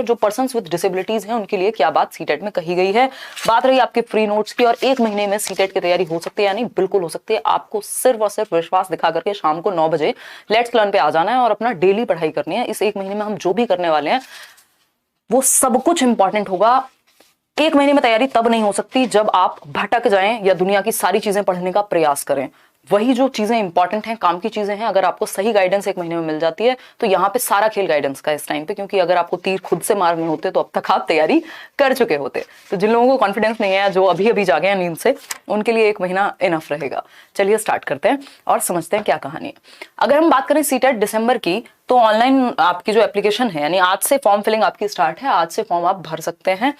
जो persons with disabilities हैं उनके लिए क्या बात सीटेट में कही गई है। बात रही आपके फ्री नोट्स की, और 1 महीने में सीटेट की तैयारी हो सकती है, यानी बिल्कुल हो सकती है। आपको सिर्फ और सिर्फ विश्वास दिखा करके शाम को 9 बजे लेट्स लर्न पे आ जाना है और अपना डेली पढ़ाई करनी है। इस 1 महीने में हम जो भी करने वाले हैं वो सब कुछ इंपॉर्टेंट होगा। 1 महीने में तैयारी तब नहीं हो सकती जब आप भटक जाएं या दुनिया की सारी चीजें पढ़ने का प्रयास करें। वही जो चीजें इंपॉर्टेंट हैं, काम की चीजें हैं, अगर आपको सही गाइडेंस 1 महीने में मिल जाती है तो यहाँ पे सारा खेल गाइडेंस का इस टाइम पे, क्योंकि अगर आपको तीर खुद से मारने होते तो अब तक आप तैयारी कर चुके होते। तो जिन लोगों को कॉन्फिडेंस नहीं है, जो अभी अभी जागे हैं नींद से, उनके लिए 1 महीना इनफ रहेगा। चलिए स्टार्ट करते हैं और समझते हैं क्या कहानी है। अगर हम बात करें सीटेट दिसंबर की, तो ऑनलाइन आपकी जो एप्लीकेशन है, यानी आज से फॉर्म फिलिंग आपकी स्टार्ट है। आज से फॉर्म आप भर सकते हैं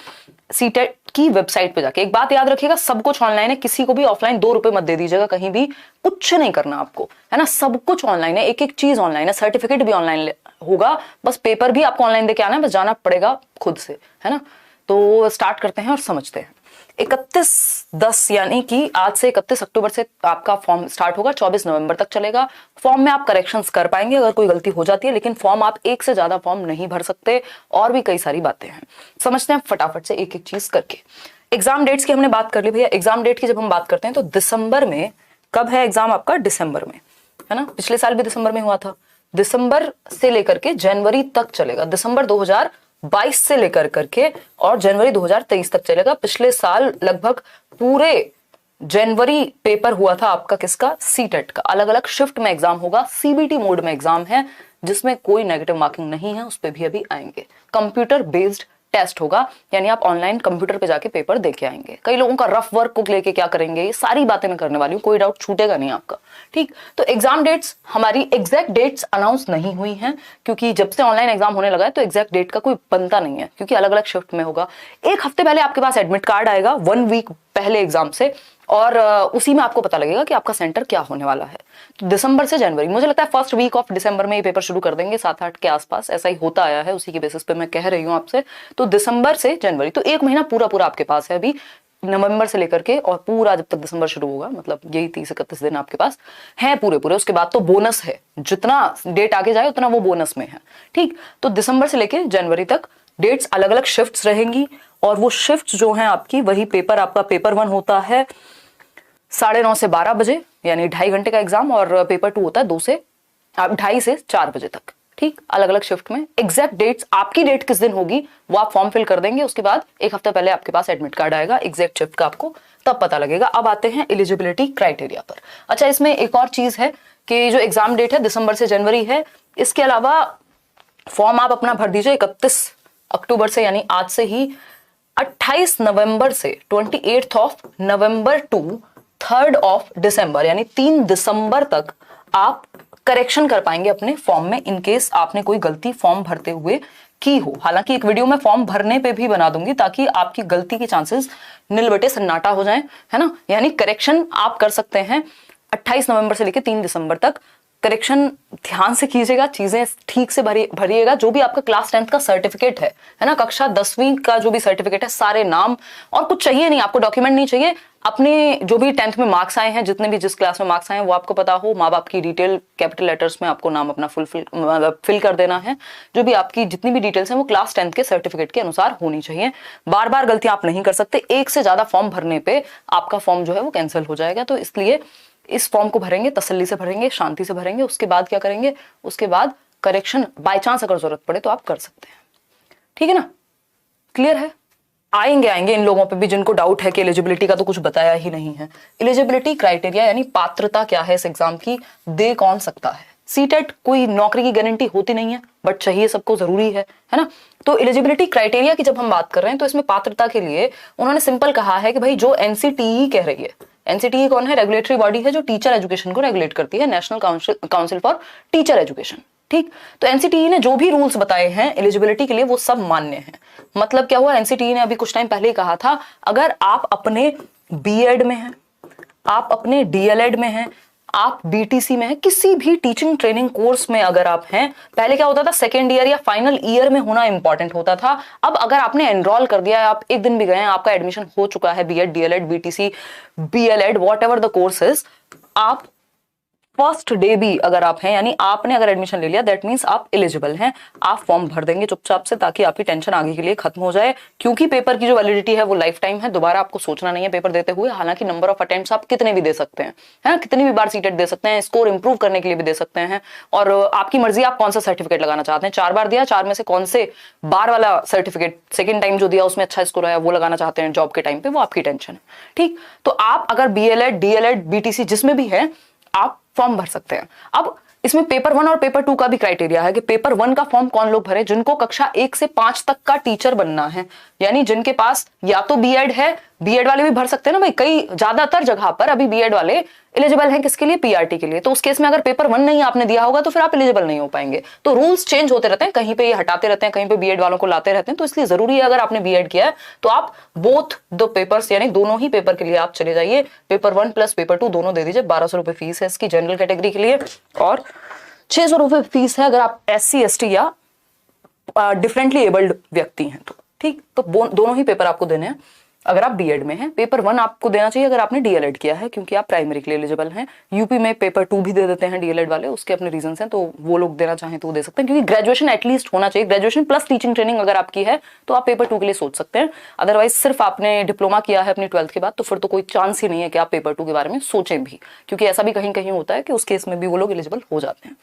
सीटेट की वेबसाइट पे जाके। एक बात याद रखिएगा, सब कुछ ऑनलाइन है, किसी को भी ऑफलाइन 2 रुपए मत दे दीजिएगा, कहीं भी कुछ नहीं करना आपको, है ना। सब कुछ ऑनलाइन है, एक एक चीज ऑनलाइन है, सर्टिफिकेट भी ऑनलाइन होगा, बस पेपर भी आपको ऑनलाइन देके आना है, बस जाना पड़ेगा खुद से, है ना। तो स्टार्ट करते हैं और समझते हैं। 31/10 यानी कि आज से 31 अक्टूबर से आपका फॉर्म स्टार्ट होगा, 24 नवंबर तक चलेगा। फॉर्म में आप करेक्शंस कर पाएंगे अगर कोई गलती हो जाती है, लेकिन फॉर्म आप 1 से ज्यादा फॉर्म नहीं भर सकते, और भी कई सारी बातें हैं। समझते हैं फटाफट से एक एक चीज करके। एग्जाम डेट्स की हमने बात कर ली भैया। एग्जाम डेट की जब हम बात करते हैं तो दिसंबर में, कब है एग्जाम आपका? दिसंबर में, है ना। पिछले साल भी दिसंबर में हुआ था। दिसंबर से लेकर के जनवरी तक चलेगा। दिसंबर 2022 से लेकर करके और जनवरी 2023 तक चलेगा। पिछले साल लगभग पूरे जनवरी पेपर हुआ था आपका, किसका? सीटेट का। अलग अलग शिफ्ट में एग्जाम होगा, सीबीटी मोड में एग्जाम है, जिसमें कोई नेगेटिव मार्किंग नहीं है, उस पर भी अभी आएंगे। कंप्यूटर बेस्ड टेस्ट होगा, यानी आप ऑनलाइन कंप्यूटर पे जाके पेपर देके आएंगे। कई लोगों का रफ वर्क को लेके क्या करेंगे, ये सारी बातें मैं करने वाली हूँ, कोई डाउट छूटेगा नहीं आपका, ठीक। तो एग्जाम डेट्स, हमारी एग्जैक्ट डेट्स अनाउंस नहीं हुई हैं, क्योंकि जब से ऑनलाइन एग्जाम होने लगा है तो एग्जैक्ट डेट का कोई बनता नहीं है, क्योंकि अलग अलग शिफ्ट में होगा। 1 हफ्ते पहले आपके पास एडमिट कार्ड आएगा, 1 वीक पहले एग्जाम से, और उसी में आपको पता लगेगा कि आपका सेंटर क्या होने वाला है। तो दिसंबर से जनवरी, मुझे लगता है फर्स्ट वीक ऑफ दिसंबर में ये पेपर शुरू कर देंगे, 7-8 के आसपास, ऐसा ही होता आया है, उसी की बेसिस पे मैं कह रही हूँ आपसे। तो दिसंबर से जनवरी, तो 1 महीना पूरा पूरा आपके पास है अभी, नवंबर से लेकर के और पूरा जब तक दिसंबर शुरू होगा, मतलब यही 30-31 दिन आपके पास है पूरे पूरे। उसके बाद तो बोनस है, जितना डेट आगे जाए उतना वो बोनस में है, ठीक। तो दिसंबर से लेकर जनवरी तक डेट्स अलग अलग शिफ्ट्स रहेंगी, और वो शिफ्ट्स जो हैं आपकी, वही पेपर आपका पेपर 1 होता है 9:30 से 12 बजे, यानी 2.5 घंटे का एग्जाम, और पेपर 2 होता है 2:30 से 4 बजे तक, ठीक। अलग अलग शिफ्ट में। एग्जैक्ट डेट्स, आपकी डेट किस दिन होगी वो आप फॉर्म फिल कर देंगे, उसके बाद 1 हफ्ते पहले आपके पास एडमिट कार्ड आएगा एग्जैक्ट शिफ्ट का, आपको तब पता लगेगा। अब आते हैं एलिजिबिलिटी क्राइटेरिया पर। अच्छा, इसमें एक और चीज है कि जो एग्जाम डेट है दिसंबर से जनवरी है, इसके अलावा फॉर्म आप अपना भर दीजिए 31 अक्टूबर से, यानी आज से ही। 28 नवंबर से 28 नवंबर टू 3 दिसंबर, यानी 3 दिसंबर तक आप करेक्शन कर पाएंगे अपने फॉर्म में, इनकेस आपने कोई गलती फॉर्म भरते हुए की हो। हालांकि एक वीडियो मैं फॉर्म भरने पे भी बना दूंगी, ताकि आपकी गलती के चांसेस नील बटे सन्नाटा हो जाएं, है ना। यानी करेक्शन आप कर सकते हैं 28 नवंबर से लेकर 3 दिसंबर तक। करेक्शन ध्यान से कीजिएगा, चीजें ठीक से भरिएगा। जो भी आपका क्लास 10th का सर्टिफिकेट है ना, कक्षा 10वीं का जो भी सर्टिफिकेट है, सारे नाम, और कुछ चाहिए नहीं आपको, डॉक्यूमेंट नहीं चाहिए। अपने जो भी 10th में मार्क्स आए हैं, जितने भी जिस क्लास में मार्क्स आए हैं वो आपको पता हो, माँ बाप की डिटेल कैपिटल लेटर्स में आपको नाम अपना फिल कर देना है। जो भी आपकी जितनी भी डिटेल्स हैं वो क्लास 10th के सर्टिफिकेट के अनुसार होनी चाहिए। बार बार गलतियां आप नहीं कर सकते, 1 से ज्यादा फॉर्म भरने पे आपका फॉर्म जो है वो कैंसिल हो जाएगा। तो इसलिए इस फॉर्म को भरेंगे, तसल्ली से भरेंगे, शांति से भरेंगे। उसके बाद क्या करेंगे, उसके बाद करेक्शन बाय चांस अगर जरूरत पड़े तो आप कर सकते हैं, ठीक है ना। क्लियर है? आएंगे इन लोगों पे भी जिनको डाउट है कि एलिजिबिलिटी का तो कुछ बताया ही नहीं है। एलिजिबिलिटी क्राइटेरिया यानी पात्रता क्या है इस एग्जाम की, दे कौन सकता है। सीटेट कोई नौकरी की गारंटी होती नहीं है, बट चाहिए सबको, जरूरी है ना। तो एलिजिबिलिटी क्राइटेरिया की जब हम बात कर रहे हैं तो इसमें पात्रता के लिए उन्होंने सिंपल कहा है कि भाई जो एनसीटीई कह रही है, एनसीटीई कौन है? रेगुलेटरी बॉडी है जो टीचर एजुकेशन को रेगुलेट करती है, national council for teacher education, ठीक। तो एनसीटीई ने जो भी रूल्स बताए हैं एलिजिबिलिटी के लिए वो सब मान्य हैं। मतलब क्या हुआ, एनसीटीई ने अभी कुछ टाइम पहले ही कहा था, अगर आप अपने बीएड में हैं, आप अपने डीएलएड में हैं, आप बीटीसी में हैं, किसी भी टीचिंग ट्रेनिंग कोर्स में अगर आप हैं, पहले क्या होता था, सेकेंड ईयर या फाइनल ईयर में होना इंपॉर्टेंट होता था। अब अगर आपने एनरोल कर दिया है, आप एक दिन भी गए हैं, आपका एडमिशन हो चुका है, B Ed, D El Ed, BTC, B El Ed, whatever the course is, आप फर्स्ट डे भी अगर आप हैं, यानी आपने अगर एडमिशन ले लिया, दैट मींस आप एलिजिबल हैं, आप फॉर्म भर देंगे चुपचाप से, ताकि आपकी टेंशन आगे के लिए खत्म हो जाए। क्योंकि पेपर की जो वैलिडिटी है वो लाइफ टाइम है, दोबारा आपको सोचना नहीं है पेपर देते हुए। हालांकि नंबर ऑफ अटेम्प्ट्स आप कितने भी दे सकते हैं, है ना, कितनी भी बार सीटेट दे सकते हैं, स्कोर इंप्रूव करने के लिए भी दे सकते हैं, और आपकी मर्जी आप कौन सा सर्टिफिकेट लगाना चाहते हैं। 4 बार दिया, 4 में से कौन से बार वाला सर्टिफिकेट सेकंड टाइम जो दिया उसमें अच्छा स्कोर आया वो लगाना चाहते हैं जॉब के टाइम पे, वो आपकी टेंशन है। ठीक, तो आप अगर BLED, DLED, BTC जिसमें भी है आप फॉर्म भर सकते हैं। अब इसमें पेपर 1 और पेपर 2 का भी क्राइटेरिया है कि पेपर 1 का फॉर्म कौन लोग भरे, जिनको कक्षा 1 से 5 तक का टीचर बनना है, यानी जिनके पास या तो बीएड है, बीएड वाले भी भर सकते हैं ना भाई, कई ज्यादातर जगह पर अभी बीएड वाले एलिजिबल हैं किसके लिए, पीआरटी के लिए। तो उस केस में अगर पेपर 1 नहीं आपने दिया होगा तो फिर आप एलिजिबल नहीं हो पाएंगे। तो रूल्स चेंज होते रहते हैं, कहीं पे ये हटाते रहते हैं, कहीं पे बीएड वालों को लाते रहते हैं, तो इसलिए जरूरी है अगर आपने बीएड किया है तो आप बोथ द पेपर्स यानी दोनों ही पेपर के लिए आप चले जाइए। पेपर 1 प्लस पेपर 2 दोनों दे दीजिए। 1200 रुपए फीस है इसकी जनरल कैटेगरी के लिए, और 600 रुपए फीस है अगर आप SC ST या डिफरेंटली एबल्ड व्यक्ति हैं तो। ठीक, तो दोनों ही पेपर आपको देने हैं अगर आप बीएड में हैं। पेपर 1 आपको देना चाहिए अगर आपने डीएलएड किया है, क्योंकि आप प्राइमरी के लिए एलिजिबल हैं। यूपी में पेपर 2 भी दे देते हैं डीएलएड वाले, उसके अपने रीजन हैं, तो वो लोग देना चाहें तो वो दे सकते हैं, क्योंकि ग्रेजुएशन एटलीस्ट होना चाहिए। ग्रेजुएशन प्लस टीचिंग ट्रेनिंग अगर आपकी है तो आप पेपर 2 के लिए सोच सकते हैं। अदरवाइज सिर्फ आपने डिप्लोमा किया है अपनी 12th के बाद तो फिर तो कोई चांस ही नहीं है कि आप पेपर 2 के बारे में सोचें भी, क्योंकि ऐसा भी कहीं कहीं होता है कि उस केस में भी वो लोग एलिजिबल हो जाते हैं।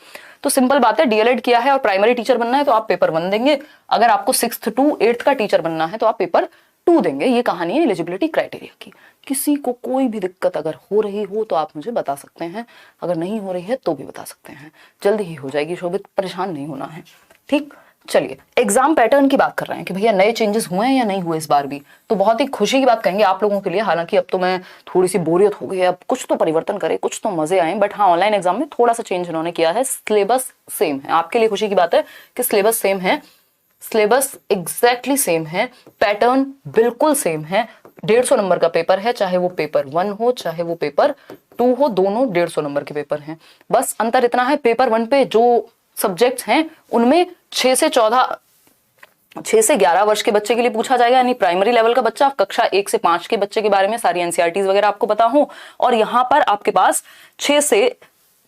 तो सिंपल बात है, डीएलएड किया है और प्राइमरी टीचर बनना है तो आप पेपर 1 देंगे। अगर आपको 6th to 8th का टीचर बनना है तो आप पेपर 2 देंगे। ये कहानी है एलिजिबिलिटी क्राइटेरिया की। किसी को कोई भी दिक्कत अगर हो रही हो तो आप मुझे बता सकते हैं, अगर नहीं हो रही है तो भी बता सकते हैं, जल्दी ही हो जाएगी शोभित, परेशान नहीं होना है। ठीक, चलिए एग्जाम पैटर्न की बात कर रहे हैं कि भैया नए चेंजेस हुए हैं या नहीं हुए इस बार भी, तो बहुत ही खुशी की बात कहेंगे आप लोगों के लिए। हालांकि अब तो मैं थोड़ी सी बोरियत हो गई है, अब कुछ तो परिवर्तन करे, कुछ तो मजे आए, बट हाँ ऑनलाइन एग्जाम में थोड़ा सा चेंज इन्होंने किया है। सिलेबस सेम है, आपके लिए खुशी की बात है कि सिलेबस सेम है, सिलेबस एग्जैक्टली सेम है, पैटर्न बिल्कुल सेम है। 150 नंबर का पेपर है, चाहे वो पेपर 1 हो चाहे वो पेपर 2 हो, दोनों 150 नंबर के पेपर हैं। बस अंतर इतना है, पेपर 1 पे जो सब्जेक्ट्स हैं उनमें 6 से 11 वर्ष के बच्चे के लिए पूछा जाएगा, यानी प्राइमरी लेवल का बच्चा, कक्षा 1 से 5 के बच्चे के बारे में सारी एनसीईआरटीज वगैरह आपको पता हो। और यहां पर आपके पास 6 से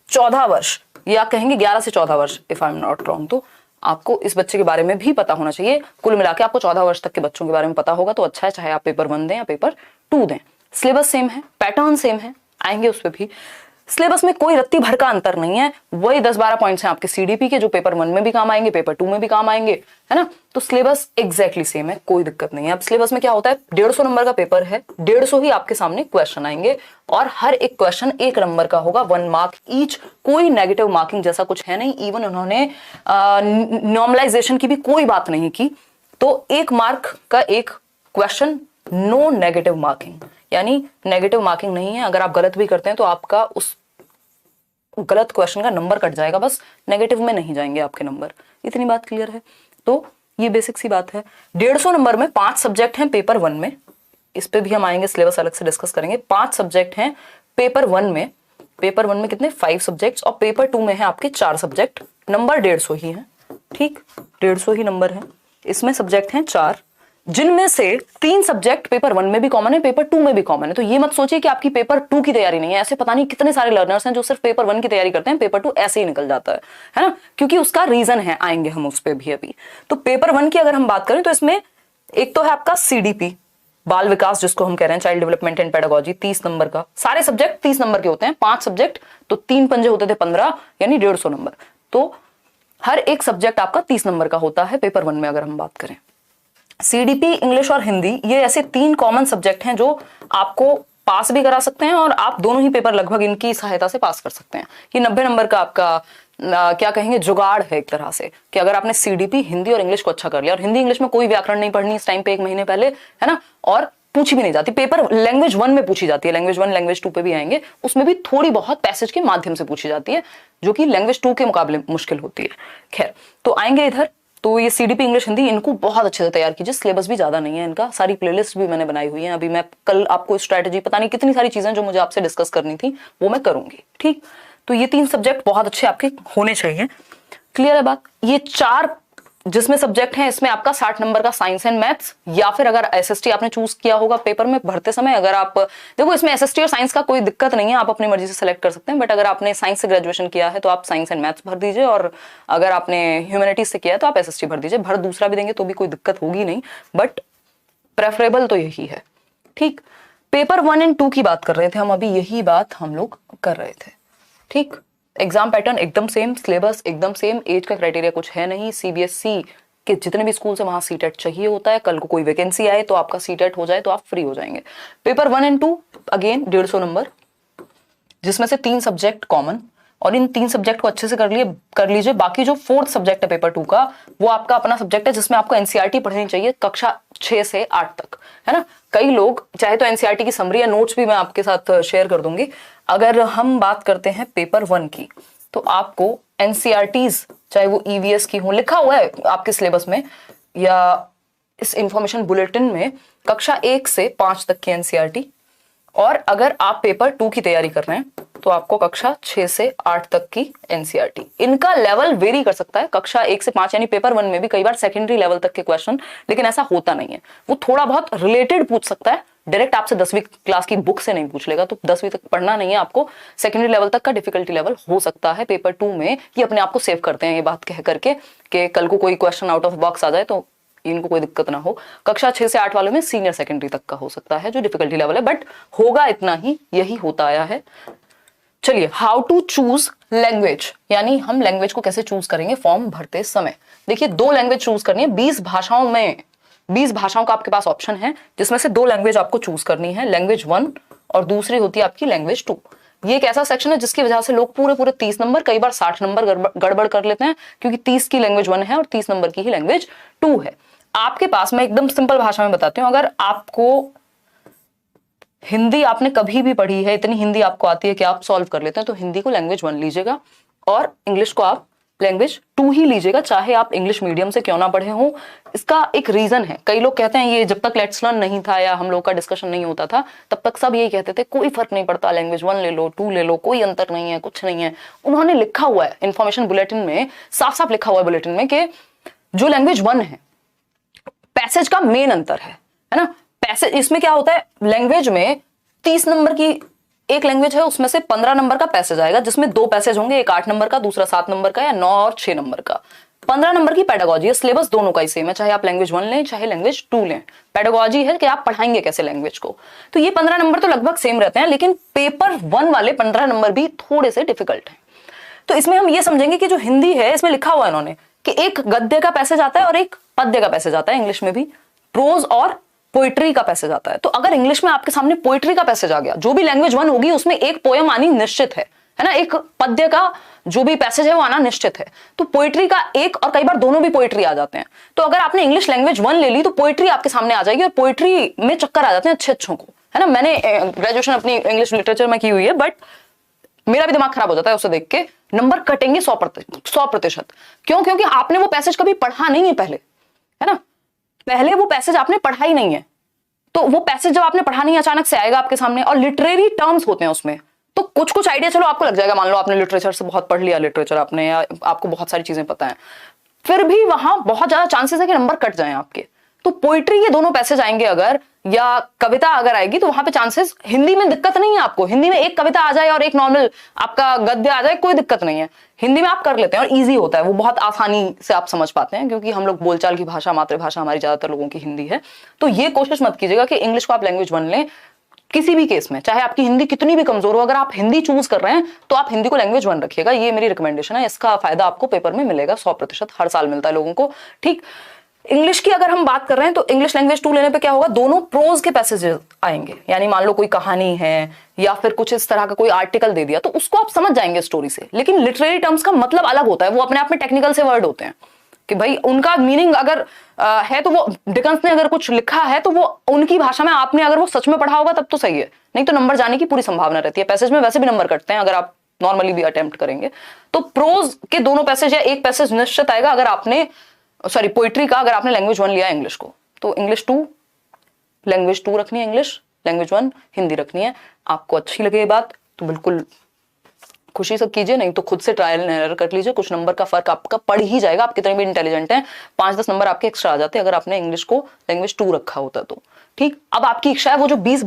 14 वर्ष या कहेंगे 11 से 14 वर्ष, if I am not wrong, तो आपको इस बच्चे के बारे में भी पता होना चाहिए। कुल मिला के आपको 14 वर्ष तक के बच्चों के बारे में पता होगा तो अच्छा है, चाहे आप पेपर 1 दें या पेपर 2 दें। सिलेबस सेम है, पैटर्न सेम है, आएंगे उस पर भी। सिलेबस में कोई रत्ती भर का अंतर नहीं है, वही 10-12 पॉइंट्स हैं आपके सीडीपी के, जो पेपर 1 में भी काम आएंगे, पेपर 2 में भी काम आएंगे, है ना। तो सिलेबस एग्जैक्टली सेम है, कोई दिक्कत नहीं है। अब सिलेबस में क्या होता है, 150 नंबर का पेपर है, 150 ही आपके सामने क्वेश्चन आएंगे और हर एक क्वेश्चन 1 नंबर का होगा, 1 मार्क ईच। कोई नेगेटिव मार्किंग जैसा कुछ है नहीं, इवन उन्होंने नॉर्मलाइजेशन की भी कोई बात नहीं की। तो 1 मार्क का एक क्वेश्चन, नो नेगेटिव मार्किंग, यानी नेगेटिव मार्किंग नहीं है। अगर आप गलत भी करते हैं तो आपका उस गलत क्वेश्चन का नंबर कट जाएगा, बस नेगेटिव में नहीं जाएंगे आपके नंबर। इतनी बात क्लियर है, तो ये बेसिक सी बात है। 150 नंबर में 5 सब्जेक्ट हैं पेपर 1 में, इस पे भी हम आएंगे, सिलेबस अलग से डिस्कस करेंगे। 5 सब्जेक्ट हैं पेपर 1 में। पेपर 1 में कितने, 5 सब्जेक्ट्स, और पेपर 2 में है आपके 4 सब्जेक्ट, नंबर 150 ही है। ठीक, 150 ही नंबर है, इसमें सब्जेक्ट हैं 4, जिनमें से 3 सब्जेक्ट पेपर 1 में भी कॉमन है, पेपर 2 में भी कॉमन है। तो ये मत सोचिए कि आपकी पेपर 2 की तैयारी नहीं है। ऐसे पता नहीं कितने सारे लर्नर्स हैं जो सिर्फ पेपर 1 की तैयारी करते हैं, पेपर 2 ऐसे ही निकल जाता है ना, क्योंकि उसका रीजन है, आएंगे हम उस पर भी अभी। तो पेपर 1 की अगर हम बात करें तो इसमें एक तो है आपका सीडीपी, बाल विकास जिसको हम कह रहे हैं, child development and pedagogy, 30 number का। सारे सब्जेक्ट 30 नंबर के होते हैं, 5 सब्जेक्ट तो 3 पंजे होते थे 15, यानी 150 नंबर। तो हर एक सब्जेक्ट आपका 30 नंबर का होता है पेपर 1 में अगर हम बात करें। सीडीपी, इंग्लिश और हिंदी, ये ऐसे 3 कॉमन सब्जेक्ट हैं जो आपको पास भी करा सकते हैं और आप दोनों ही पेपर लगभग इनकी सहायता से पास कर सकते हैं। ये 90 नंबर का आपका क्या कहेंगे, जुगाड़ है एक तरह से, कि अगर आपने सीडीपी, हिंदी और इंग्लिश को अच्छा कर लिया, और हिंदी इंग्लिश में कोई व्याकरण नहीं पढ़नी इस टाइम पे, 1 महीने पहले, है ना, और पूछी भी नहीं जाती। पेपर लैंग्वेज 1 में पूछी जाती है, लैंग्वेज 1 लैंग्वेज 2 पे भी आएंगे, उसमें भी थोड़ी बहुत पैसेज के माध्यम से पूछी जाती है, जो कि लैंग्वेज 2 के मुकाबले मुश्किल होती है। खैर, तो आएंगे इधर। तो ये सीडीपी, इंग्लिश, हिंदी, इनको बहुत अच्छे से तैयार कीजिए। सिलेबस भी ज्यादा नहीं है इनका, सारी प्लेलिस्ट भी मैंने बनाई हुई है। अभी मैं कल आपको स्ट्रैटेजी, पता नहीं कितनी सारी चीजें जो मुझे आपसे डिस्कस करनी थी वो मैं करूंगी। ठीक, तो ये 3 सब्जेक्ट बहुत अच्छे आपके होने चाहिए। क्लियर है बात। ये 4 जिसमें सब्जेक्ट है इसमें आपका 60 नंबर का साइंस एंड मैथ्स, या फिर अगर एसएसटी आपने चूज किया होगा पेपर में भरते समय, अगर आप देखो इसमें एसएसटी और साइंस का कोई दिक्कत नहीं है, आप अपनी मर्जी से सेलेक्ट कर सकते हैं, बट अगर आपने साइंस से ग्रेजुएशन किया है तो आप साइंस एंड मैथ्स भर दीजिए, और अगर आपने ह्यूमैनिटीज से किया है तो आप एसएसटी भर दीजिए। भर दूसरा भी देंगे तो भी कोई दिक्कत होगी नहीं, बट प्रेफरेबल तो यही है। ठीक, पेपर 1 और 2 की बात कर रहे थे हम, अभी यही बात हम लोग कर रहे थे। ठीक, एग्जाम पैटर्न एकदम सेम, सिलेबस एकदम सेम, एज का क्राइटेरिया कुछ है नहीं, सीबीएसई के जितने भी स्कूल से वहां सीटेट चाहिए होता है, कल को कोई वैकेंसी आए तो आपका सीटेट हो जाए तो आप फ्री हो जाएंगे। पेपर 1 और 2 अगेन 150 नंबर, जिसमें से 3 सब्जेक्ट कॉमन, और इन 3 सब्जेक्ट को अच्छे से कर लीजिए। बाकी जो 4th सब्जेक्ट है पेपर 2 का, वो आपका अपना सब्जेक्ट है, जिसमें आपको एनसीईआरटी पढ़नी चाहिए कक्षा 6 से 8 तक, है ना। कई लोग चाहे तो एनसीईआरटी की समरी या नोट्स भी मैं आपके साथ शेयर कर दूंगी। अगर हम बात करते हैं पेपर 1 की, तो आपको एनसीईआरटीज चाहे वो ईवीएस की हो, लिखा हुआ है आपके सिलेबस में या इस इंफॉर्मेशन बुलेटिन में, कक्षा 1 से 5 तक की एनसीईआरटी, और अगर आप पेपर 2 की तैयारी कर रहे हैं तो आपको कक्षा 6 से 8 तक की एनसीईआरटी। इनका लेवल वेरी कर सकता है, कक्षा 1 से 5 यानी पेपर 1 में भी कई बार सेकेंडरी लेवल तक के क्वेश्चन, लेकिन ऐसा होता नहीं है। वो थोड़ा बहुत रिलेटेड पूछ सकता है, डायरेक्ट आपसे 10वीं क्लास की बुक से नहीं पूछ लेगा, तो 10वीं तक पढ़ना नहीं है आपको, सेकेंडरी लेवल तक का डिफिकल्टी लेवल हो सकता है पेपर 2 में। ये अपने आप को सेव करते हैं ये बात कह करके कि कल को कोई क्वेश्चन आउट ऑफ बॉक्स आ जाए तो इनको कोई दिक्कत ना हो। कक्षा 6 से 8 वालों में सीनियर सेकेंडरी तक का हो सकता है जो डिफिकल्टी लेवल है, बट होगा इतना ही, यही होता आया है। चलिए, हाउ टू चूज लैंग्वेज, यानी हम लैंग्वेज को कैसे चूज करेंगे फॉर्म भरते समय। देखिए 2 लैंग्वेज चूज करनी है, 20 भाषाओं में 20 भाषाओं का आपके पास ऑप्शन है, जिसमें से 2 लैंग्वेज आपको चूज करनी है, लैंग्वेज 1 और दूसरी होती है आपकी लैंग्वेज 2। ये एक ऐसा सेक्शन है जिसकी वजह से लोग पूरे 30 नंबर, कई बार 60 नंबर गड़बड़ कर लेते हैं, क्योंकि 30 की लैंग्वेज 1 है और 30 नंबर की ही लैंग्वेज 2 है। आपके पास, मैं एकदम सिंपल भाषा में बताती हूँ, अगर आपको हिंदी आपने कभी भी पढ़ी है, इतनी हिंदी आपको आती है कि आप सॉल्व कर लेते हैं, तो हिंदी को लैंग्वेज 1 लीजिएगा और इंग्लिश को आप लैंग्वेज 2 ही लीजिएगा, चाहे आप इंग्लिश मीडियम से क्यों ना पढ़े हो। इसका एक रीजन है, कई लोग कहते हैं ये जब तक लेट्स लर्न नहीं था या हम लोग का डिस्कशन नहीं होता था तब तक सब यही कहते थे कोई फर्क नहीं पड़ता, लैंग्वेज 1 ले लो 2 ले लो, कोई अंतर नहीं है, कुछ नहीं है। उन्होंने लिखा हुआ है इंफॉर्मेशन बुलेटिन में, साफ साफ लिखा हुआ है बुलेटिन में कि जो लैंग्वेज 1 है पैसेज का मेन अंतर है ना। पैसेज इसमें क्या होता है, लैंग्वेज में 30 नंबर की एक लैंग्वेज है, उसमें से 15 नंबर का पैसेज आएगा, जिसमें 2 पैसेज होंगे, एक 8 नंबर का, दूसरा 7 नंबर का, या 9 और 6 नंबर का। 15 नंबर की पेडागोजी है, सिलेबस दोनों का ही सेम है, चाहे आप लैंग्वेज 1 लें चाहे लैंग्वेज 2 लें। पेडागोजी है कि आप पढ़ाएंगे कैसे लैंग्वेज को, तो ये 15 नंबर तो लगभग सेम रहते हैं, लेकिन पेपर 1 वाले 15 नंबर भी थोड़े से डिफिकल्ट हैं। तो इसमें हम ये समझेंगे कि जो हिंदी है इसमें लिखा हुआ है इन्होंने कि एक गद्य का पैसेज आता है और एक पद्य का पैसेज आता है, इंग्लिश में भी प्रोज और पोइट्री का पैसेज आता है। तो अगर इंग्लिश में आपके सामने पोइट्री का पैसेज आ गया, जो भी लैंग्वेज 1 होगी उसमें एक पोयम आनी निश्चित है ना, एक पद्य का जो भी पैसेज है वो आना निश्चित है। तो पोइट्री का एक, और कई बार दोनों भी पोइट्री आ जाते हैं, तो अगर आपने इंग्लिश लैंग्वेज 1 ले ली तो पोइट्री आपके सामने आ जाएगी, और पोइट्री में चक्कर आ जाते हैं अच्छों को, है ना। मैंने ग्रेजुएशन अपनी इंग्लिश लिटरेचर में की हुई है, बट मेरा भी दिमाग खराब हो जाता है उसे देख के, नंबर कटेंगे 100%। क्यों? क्योंकि आपने वो पैसेज कभी पढ़ा नहीं है पहले, है ना, पहले वो पैसेज आपने पढ़ा ही नहीं है। तो वो पैसेज जब आपने पढ़ा नहीं, अचानक से आएगा आपके सामने, और लिटरेरी टर्म्स होते हैं उसमें, तो कुछ आइडिया चलो आपको लग जाएगा, मान लो आपने लिटरेचर से बहुत पढ़ लिया, लिटरेचर आपने, या आपको बहुत सारी चीजें पता है, फिर भी वहां बहुत ज्यादा चांसेस है कि नंबर कट जाए आपके। तो पोइट्री ये दोनों पैसेज आएंगे अगर, या कविता अगर आएगी, तो वहां पे चांसेस, हिंदी में दिक्कत नहीं है आपको, हिंदी में एक कविता आ जाए और एक नॉर्मल आपका गद्य आ जाए, कोई दिक्कत नहीं है, हिंदी में आप कर लेते हैं और इजी होता है, वो बहुत आसानी से आप समझ पाते हैं, क्योंकि हम लोग बोलचाल की भाषा, मातृभाषा हमारी ज्यादातर लोगों की हिंदी है। तो ये कोशिश मत कीजिएगा कि इंग्लिश को आप लैंग्वेज 1 लें, किसी भी केस में, चाहे आपकी हिंदी कितनी भी कमजोर हो, अगर आप हिंदी चूज कर रहे हैं तो आप हिंदी को लैंग्वेज 1 रखिएगा, ये मेरी रिकमेंडेशन है। इसका फायदा आपको पेपर में मिलेगा 100%, हर साल मिलता है लोगों को। ठीक, इंग्लिश की अगर हम बात कर रहे हैं तो इंग्लिश लैंग्वेज 2 लेने पे क्या होगा, दोनों प्रोज के पैसेजेस आएंगे, यानी मान लो कोई कहानी है या फिर कुछ इस तरह का कोई आर्टिकल दे दिया, तो उसको आप समझ जाएंगे स्टोरी से, लेकिन लिटरेरी टर्म्स का मतलब अलग होता है, वो अपने आप में टेक्निकल से वर्ड होते हैं कि भाई उनका मीनिंग अगर है तो वो डिकन्स ने अगर कुछ लिखा है तो वो उनकी भाषा में, आपने अगर वो सच में पढ़ा होगा तब तो सही है, नहीं तो नंबर जाने की पूरी संभावना रहती है। पैसेज में वैसे भी नंबर कटते हैं अगर आप नॉर्मली भी अटेम्प्ट करेंगे। तो प्रोज के दोनों पैसेज या एक पैसेज निश्चित आएगा अगर आपने, सॉरी पोइट्री का अगर आपने लैंग्वेज 1 लिया इंग्लिश को, तो इंग्लिश 2 लैंग्वेज 2 रखनी है, इंग्लिश लैंग्वेज 1 हिंदी रखनी है। आपको अच्छी लगे ये बात तो बिल्कुल खुशी से कीजिए, नहीं तो खुद से ट्रायल एंड एरर कर लीजिए, कुछ नंबर का फर्क आपका पड़ ही जाएगा। आप कितने भी इंटेलिजेंट हैं, 5-10 नंबर आपके एक्स्ट्रा आ जाते हैं अगर आपने इंग्लिश को लैंग्वेज 2 रखा होता तो। ठीक, अब आपकी इच्छा है वो जो 20